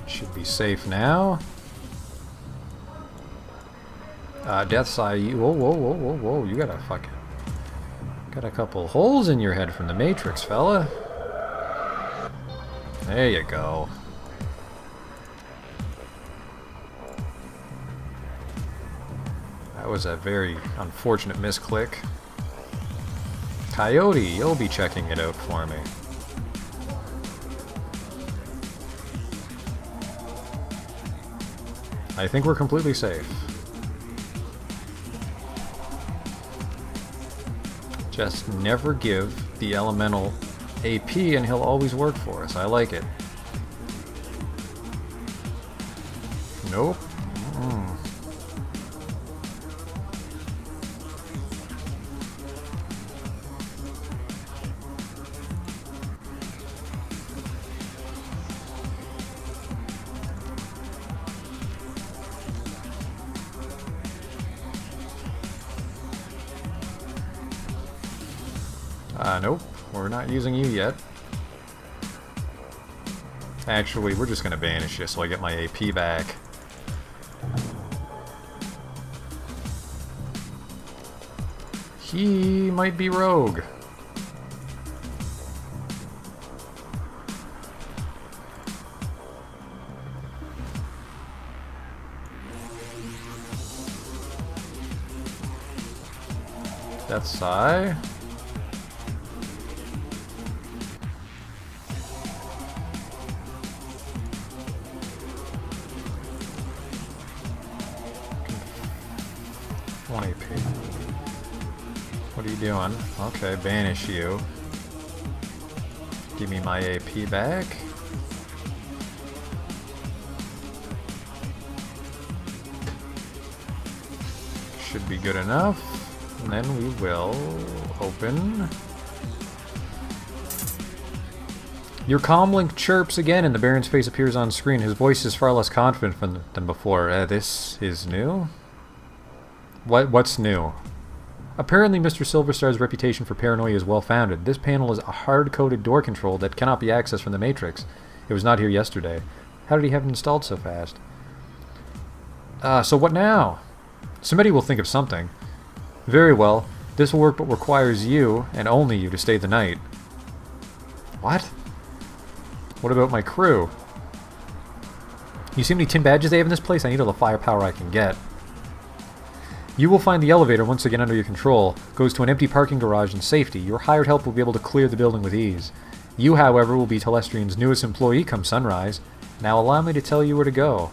Should be safe now. Death's Eye, whoa, whoa, whoa, whoa, whoa, you got a couple holes in your head from the Matrix, fella. There you go. That was a very unfortunate misclick. Coyote, you'll be checking it out for me. I think we're completely safe. Just never give the elemental AP and he'll always work for us. I like it. Nope. Nope, we're not using you yet. Actually, we're just gonna banish you so I get my AP back. He might be rogue. Death's Eye. What are you doing? Okay, banish you. Give me my AP back. Should be good enough. And then we will open. Your comlink chirps again and the Baron's face appears on screen. His voice is far less confident than before. This is new? What's new? Apparently Mr. Silverstar's reputation for paranoia is well founded. This panel is a hard-coded door control that cannot be accessed from the Matrix. It was not here yesterday. How did he have it installed so fast? So what now? Somebody will think of something. Very well. This will work but requires you, and only you, to stay the night. What? What about my crew? You see how many tin badges they have in this place? I need all the firepower I can get. You will find the elevator once again under your control. Goes to an empty parking garage in safety. Your hired help will be able to clear the building with ease. You, however, will be Telestrian's newest employee come sunrise. Now allow me to tell you where to go.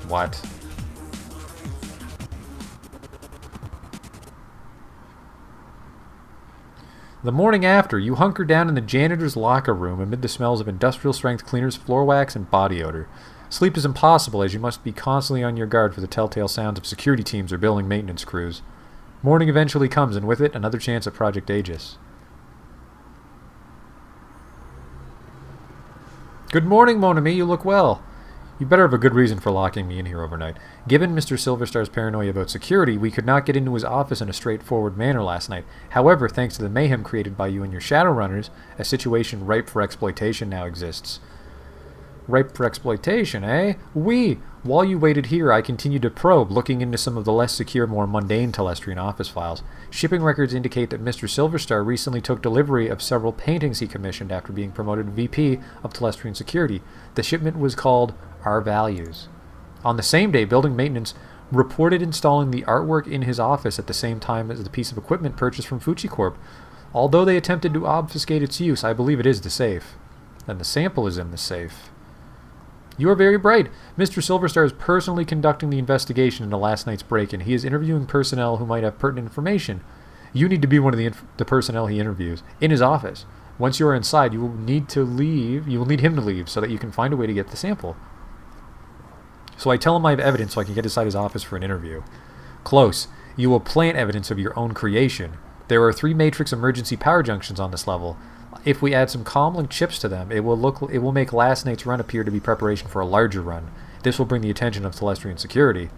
What? The morning after, you hunker down in the janitor's locker room amid the smells of industrial-strength cleaners, floor wax, and body odor. Sleep is impossible as you must be constantly on your guard for the telltale sounds of security teams or building maintenance crews. Morning eventually comes, and with it, another chance at Project Aegis. Good morning, mon ami. You look well. You better have a good reason for locking me in here overnight. Given Mr. Silverstar's paranoia about security, we could not get into his office in a straightforward manner last night. However, thanks to the mayhem created by you and your Shadowrunners, a situation ripe for exploitation now exists. Ripe for exploitation, eh? While you waited here, I continued to probe, looking into some of the less secure, more mundane Telestrian office files. Shipping records indicate that Mr. Silverstar recently took delivery of several paintings he commissioned after being promoted to VP of Telestrian Security. The shipment was called Our Values. On the same day, building maintenance reported installing the artwork in his office at the same time as the piece of equipment purchased from Fuji Corp. Although they attempted to obfuscate its use, I believe it is the safe. And the sample is in the safe. You are very bright. Mr. Silverstar is personally conducting the investigation into last night's break-in. He is interviewing personnel who might have pertinent information. You need to be one of the personnel he interviews in his office. Once you are inside, you will need him to leave so that you can find a way to get the sample. So I tell him I have evidence so I can get inside his office for an interview. Close. You will plant evidence of your own creation. There are 3 Matrix emergency power junctions on this level. If we add some comlink chips to them, it will make last night's run appear to be preparation for a larger run. This will bring the attention of Telestrian security.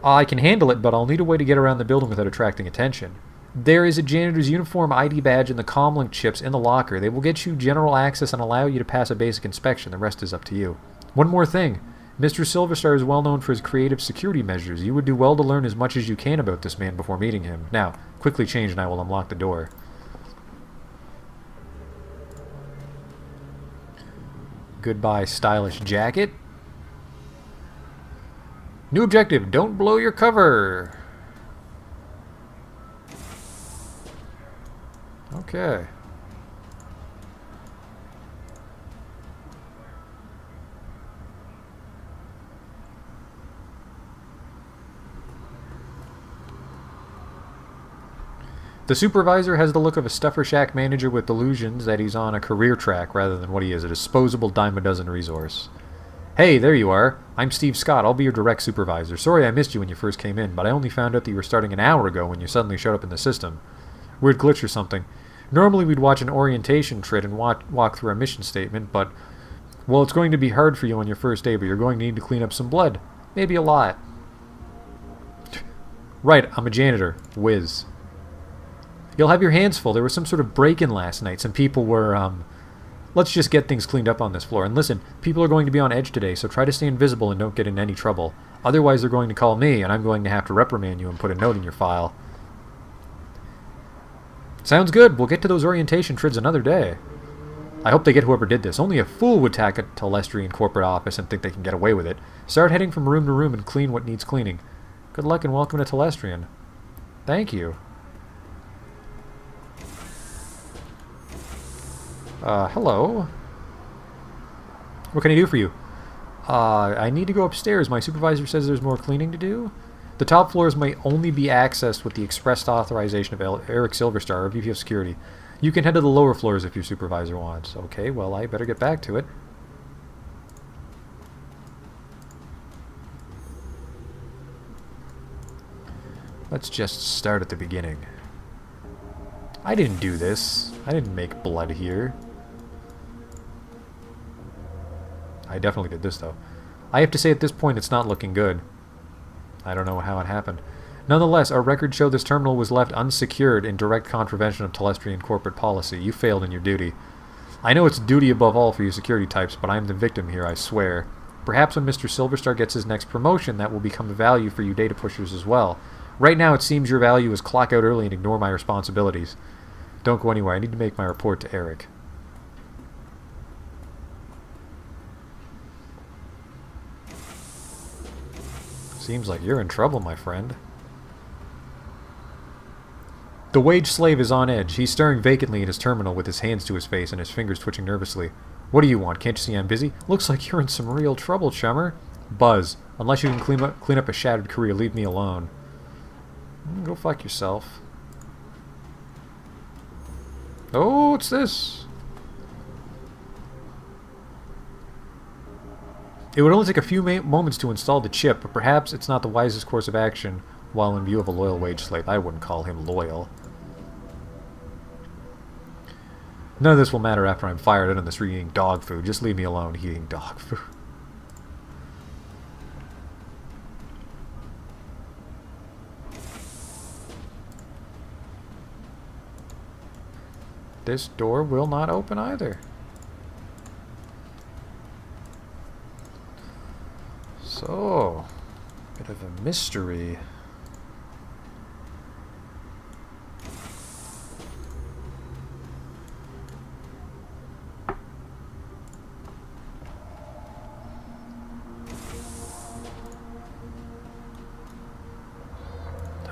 I can handle it, but I'll need a way to get around the building without attracting attention. There is a janitor's uniform ID badge and the comlink chips in the locker. They will get you general access and allow you to pass a basic inspection. The rest is up to you. One more thing. Mr. Silverstar is well known for his creative security measures. You would do well to learn as much as you can about this man before meeting him. Now, quickly change and I will unlock the door. Goodbye, stylish jacket. New objective, don't blow your cover. Okay. The supervisor has the look of a stuffer shack manager with delusions that he's on a career track rather than what he is, a disposable dime-a-dozen resource. Hey, there you are. I'm Steve Scott. I'll be your direct supervisor. Sorry I missed you when you first came in, but I only found out that you were starting an hour ago when you suddenly showed up in the system. Weird glitch or something. Normally we'd watch an orientation trit and walk through our mission statement, but, well, it's going to be hard for you on your first day, but you're going to need to clean up some blood. Maybe a lot. Right, I'm a janitor. Whiz. You'll have your hands full. There was some sort of break-in last night. Some people were, let's just get things cleaned up on this floor. And listen, people are going to be on edge today, so try to stay invisible and don't get in any trouble. Otherwise they're going to call me, and I'm going to have to reprimand you and put a note in your file. Sounds good. We'll get to those orientation trids another day. I hope they get whoever did this. Only a fool would tack a Telestrian corporate office and think they can get away with it. Start heading from room to room and clean what needs cleaning. Good luck and welcome to Telestrian. Thank you. Hello. What can I do for you? I need to go upstairs. My supervisor says there's more cleaning to do. The top floors may only be accessed with the express authorization of Eric Silverstar, or VP of Security. You can head to the lower floors if your supervisor wants. Okay, well, I better get back to it. Let's just start at the beginning. I didn't do this. I didn't make blood here. I definitely did this, though. I have to say at this point it's not looking good. I don't know how it happened. Nonetheless, our records show this terminal was left unsecured in direct contravention of Telestrian corporate policy. You failed in your duty. I know it's duty above all for you security types, but I'm the victim here, I swear. Perhaps when Mr. Silverstar gets his next promotion, that will become a value for you data pushers as well. Right now, it seems your value is clock out early and ignore my responsibilities. Don't go anywhere. I need to make my report to Eric. Seems like you're in trouble, my friend. The wage slave is on edge. He's staring vacantly at his terminal with his hands to his face and his fingers twitching nervously. What do you want? Can't you see I'm busy? Looks like you're in some real trouble, chummer. Buzz. Unless you can clean up a shattered career, leave me alone. Go fuck yourself. Oh, what's this? It would only take a few moments to install the chip, but perhaps it's not the wisest course of action while in view of a loyal wage slave. I wouldn't call him loyal. None of this will matter after I'm fired out on the street eating dog food. Just leave me alone eating dog food. This door will not open either. So, bit of a mystery.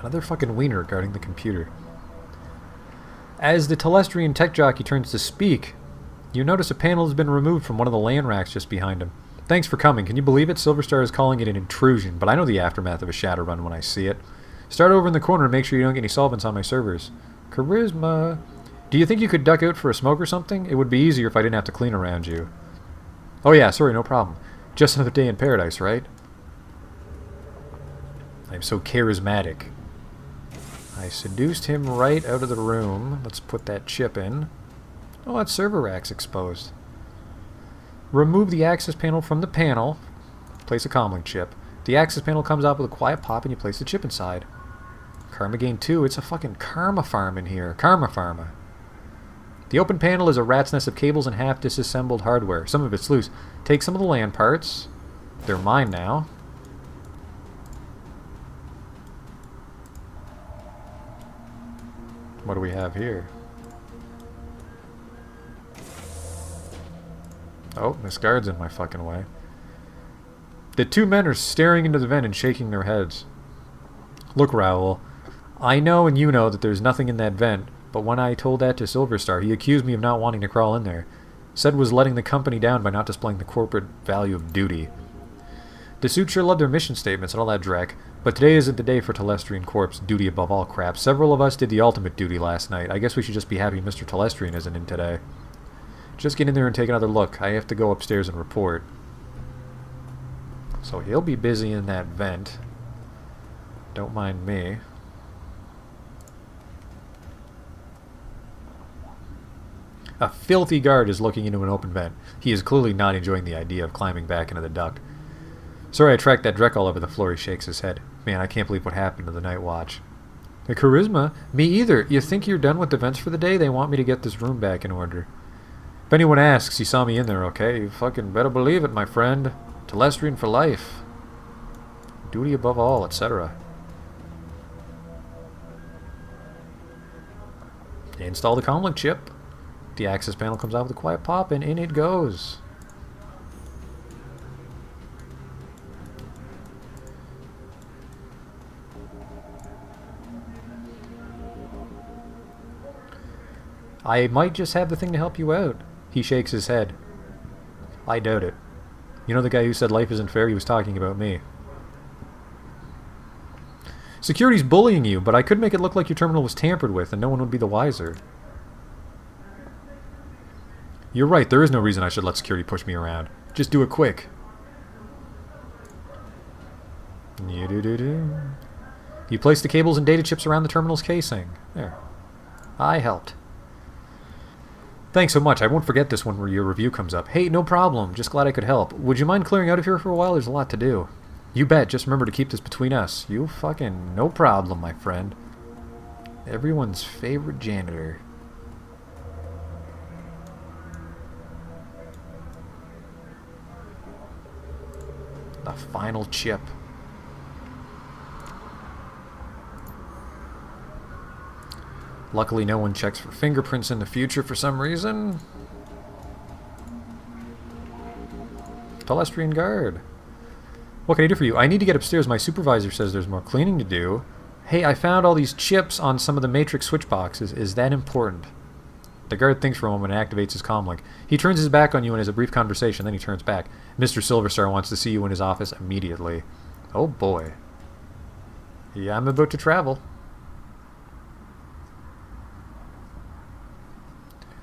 Another fucking wiener guarding the computer. As the Telestrian tech jockey turns to speak, you notice a panel has been removed from one of the LAN racks just behind him. Thanks for coming. Can you believe it? Silverstar is calling it an intrusion, but I know the aftermath of a Shadowrun when I see it. Start over in the corner and make sure you don't get any solvents on my servers. Charisma. Do you think you could duck out for a smoke or something? It would be easier if I didn't have to clean around you. Oh yeah, sorry, no problem. Just another day in paradise, right? I'm so charismatic. I seduced him right out of the room. Let's put that chip in. Oh, that server rack's exposed. Remove the access panel from the panel. Place a comlink chip. The access panel comes out with a quiet pop and you place the chip inside. Karma gain 2. It's a fucking karma farm in here. Karma pharma. The open panel is a rat's nest of cables and half disassembled hardware. Some of it's loose. Take some of the LAN parts. They're mine now. What do we have here? Oh, this guard's in my fucking way. The two men are staring into the vent and shaking their heads. Look, Raoul, I know and you know that there's nothing in that vent, but when I told that to Silverstar, he accused me of not wanting to crawl in there. Said was letting the company down by not displaying the corporate value of duty. The suit sure love their mission statements and all that dreck, but today isn't the day for Telestrian Corp's duty above all crap. Several of us did the ultimate duty last night. I guess we should just be happy Mr. Telestrian isn't in today. Just get in there and take another look. I have to go upstairs and report. So he'll be busy in that vent. Don't mind me. A filthy guard is looking into an open vent. He is clearly not enjoying the idea of climbing back into the duct. Sorry I tracked that Drek all over the floor, he shakes his head. Man, I can't believe what happened to the Night Watch. The charisma? Me either. You think you're done with the vents for the day? They want me to get this room back in order. If anyone asks, you saw me in there, okay? You fucking better believe it, my friend. Telestrian for life. Duty above all, etc. Install the comlink chip. The access panel comes out with a quiet pop, and in it goes. I might just have the thing to help you out. He shakes his head. I doubt it. You know the guy who said life isn't fair? He was talking about me. Security's bullying you, but I could make it look like your terminal was tampered with, and no one would be the wiser. You're right, there is no reason I should let security push me around. Just do it quick. You place the cables and data chips around the terminal's casing. There. I helped. Thanks so much. I won't forget this one where your review comes up. Hey, no problem. Just glad I could help. Would you mind clearing out of here for a while? There's a lot to do. You bet. Just remember to keep this between us. You fucking no problem, my friend. Everyone's favorite janitor. The final chip. Luckily, no one checks for fingerprints in the future for some reason. Telestrian guard. What can I do for you? I need to get upstairs. My supervisor says there's more cleaning to do. Hey, I found all these chips on some of the matrix switch boxes. Is that important? The guard thinks for a moment and activates his comlink. He turns his back on you and has a brief conversation, then he turns back. Mr. Silverstar wants to see you in his office immediately. Oh boy. Yeah, I'm about to travel.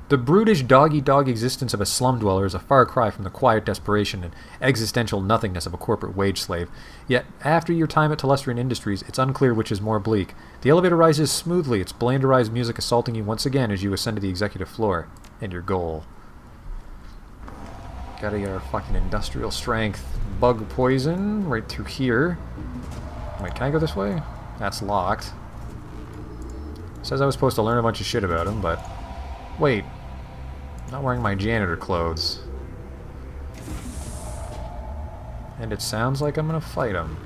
The brutish dog-eat-dog existence of a slum dweller is a far cry from the quiet desperation and existential nothingness of a corporate wage slave. Yet, after your time at Telestrian Industries, it's unclear which is more bleak. The elevator rises smoothly, its blanderized music assaulting you once again as you ascend to the executive floor. And your goal. Gotta get our fucking industrial strength bug poison right through here. Wait, can I go this way? That's locked. Says I was supposed to learn a bunch of shit about him, but... Wait. I'm not wearing my janitor clothes. And it sounds like I'm gonna fight him.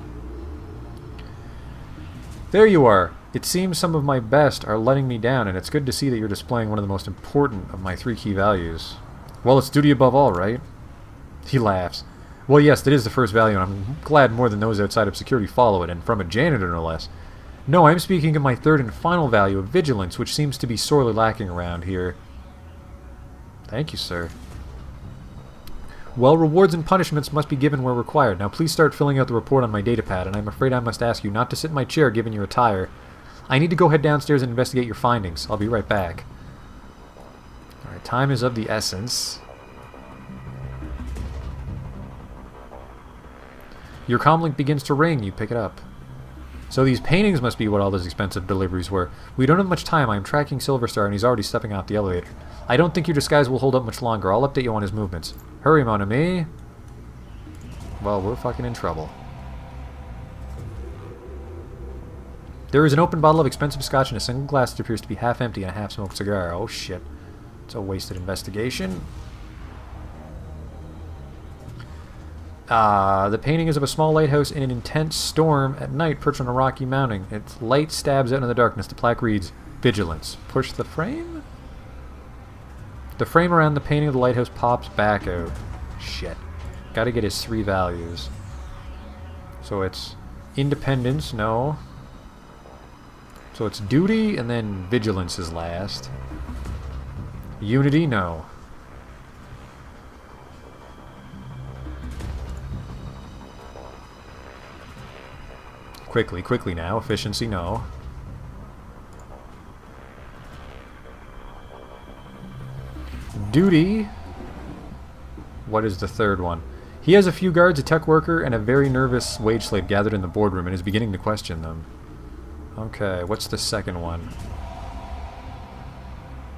There you are. It seems some of my best are letting me down, and it's good to see that you're displaying one of the most important of my 3 key values. Well, it's duty above all, right? He laughs. Well, yes, that is the first value, and I'm glad more than those outside of security follow it, and from a janitor no less. No, I'm speaking of my 3rd and final value of vigilance, which seems to be sorely lacking around here. Thank you, sir. Well, rewards and punishments must be given where required. Now please start filling out the report on my datapad, and I'm afraid I must ask you not to sit in my chair given your attire. I need to go head downstairs and investigate your findings. I'll be right back. Alright, time is of the essence. Your comlink begins to ring. You pick it up. So these paintings must be what all those expensive deliveries were. We don't have much time. I'm tracking Silverstar, and he's already stepping off the elevator. I don't think your disguise will hold up much longer. I'll update you on his movements. Hurry, mon ami. Well, we're fucking in trouble. There is an open bottle of expensive scotch and a single glass that appears to be half empty and a half-smoked cigar. Oh, shit. It's a wasted investigation. The painting is of a small lighthouse in an intense storm at night perched on a rocky mounting. Its light stabs out in the darkness. The plaque reads, Vigilance. Push the frame? The frame around the painting of the lighthouse pops back out. Shit. Gotta get his 3 values. So it's independence, no. So it's duty, and then vigilance is last. Unity, no. Quickly now. Efficiency, no. Duty. What is the third one? He has a few guards, a tech worker, and a very nervous wage slave gathered in the boardroom and is beginning to question them. Okay, what's the second one?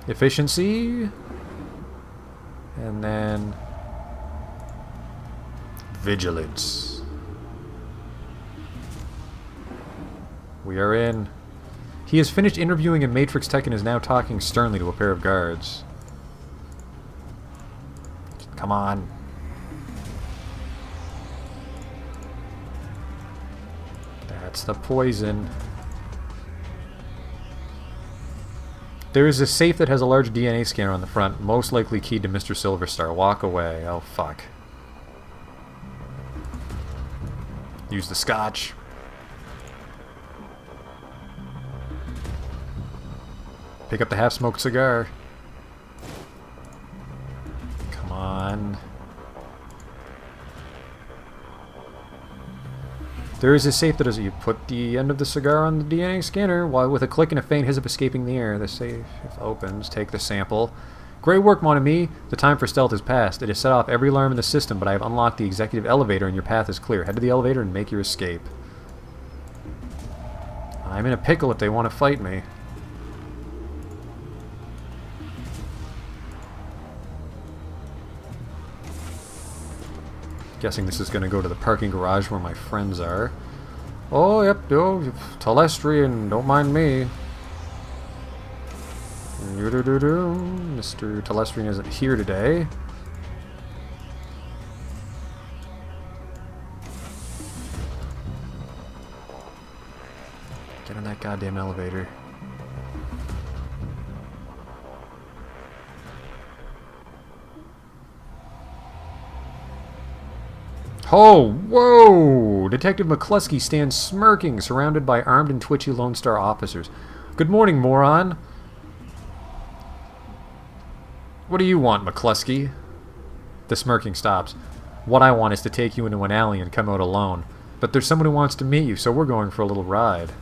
Efficiency. And then vigilance. We are in. He has finished interviewing a Matrix tech and is now talking sternly to a pair of guards. Come on. That's the poison. There is a safe that has a large DNA scanner on the front, most likely keyed to Mr. Silverstar. Walk away. Oh, fuck. Use the scotch. Pick up the half-smoked cigar. Come on. There is a safe that you put the end of the cigar on the DNA scanner while with a click and a faint hiccup escaping the air. The safe opens. Take the sample. Great work, mon ami. The time for stealth has passed. It has set off every alarm in the system, but I have unlocked the executive elevator and your path is clear. Head to the elevator and make your escape. I'm in a pickle if they want to fight me. Guessing this is going to go to the parking garage where my friends are. Oh, yep, oh, Telestrian, don't mind me. Mr. Telestrian isn't here today. Get in that goddamn elevator. Oh, whoa! Detective McCluskey stands smirking, surrounded by armed and twitchy Lone Star officers. Good morning, moron. What do you want, McCluskey? The smirking stops. What I want is to take you into an alley and come out alone. But there's someone who wants to meet you, so we're going for a little ride.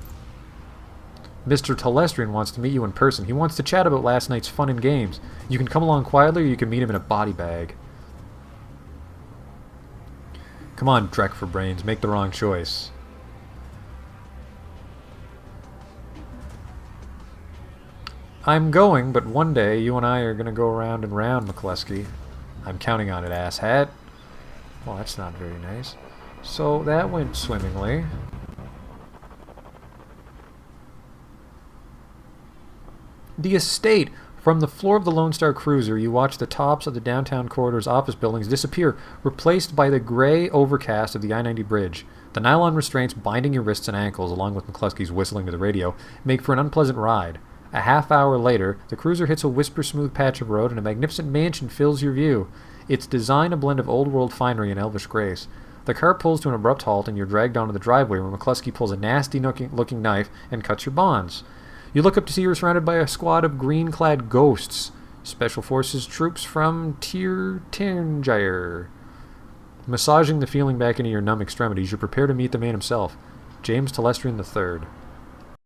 Mr. Telestrian wants to meet you in person. He wants to chat about last night's fun and games. You can come along quietly, or you can meet him in a body bag. Come on, Drek for brains. Make the wrong choice. I'm going, but one day you and I are going to go round and round, McCluskey. I'm counting on it, asshat. Well, that's not very nice. So that went swimmingly. The estate. From the floor of the Lone Star Cruiser, you watch the tops of the downtown corridor's office buildings disappear, replaced by the gray overcast of the I-90 bridge. The nylon restraints binding your wrists and ankles, along with McCluskey's whistling to the radio, make for an unpleasant ride. A half hour later, the cruiser hits a whisper-smooth patch of road and a magnificent mansion fills your view. Its design a blend of old-world finery and elvish grace. The car pulls to an abrupt halt and you're dragged onto the driveway where McCluskey pulls a nasty-looking knife and cuts your bonds. You look up to see you're surrounded by a squad of green-clad ghosts. Special Forces troops from Tirtangyre. Massaging the feeling back into your numb extremities, you prepare to meet the man himself, James Telestrian III.